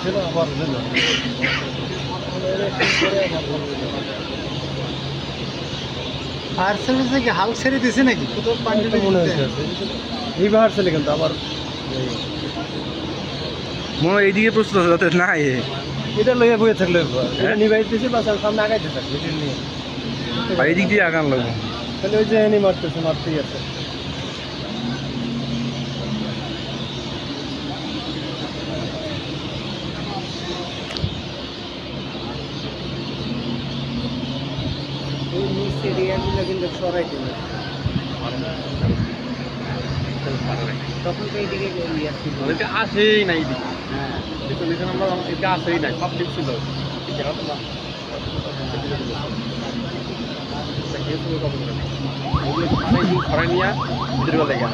ছিল আবার ফায়ার সার্ভিসে কি হাল ছেড়ে দিছে নাকি? কোথাও পানি মনে হচ্ছে এই বাহার ছেলে কিন্তু আবার মনে হয় এইদিকে প্রস্তুত আছে যাতে না এটা লইয়া বয়ে থাকলে নিবাই দিয়েছে বা সামনে আগাইতে থাকবে এটা নিয়ে আর এই দিক দিয়ে আগান লাগবে। তাহলে ওই যে এনে মারতেছে মারতেই আছে। এই নিচ এরিয়াগুলো কিন্তু সরাইতে হবে। তখন তো এইদিকে ইয়ে ছিল। এটা আসেই নাই এদিকে। হ্যাঁ। দেখুন আমরা এটা আসেই নাই সব ঠিক ছিল খরাই নিয়ে ভিতরে লেগে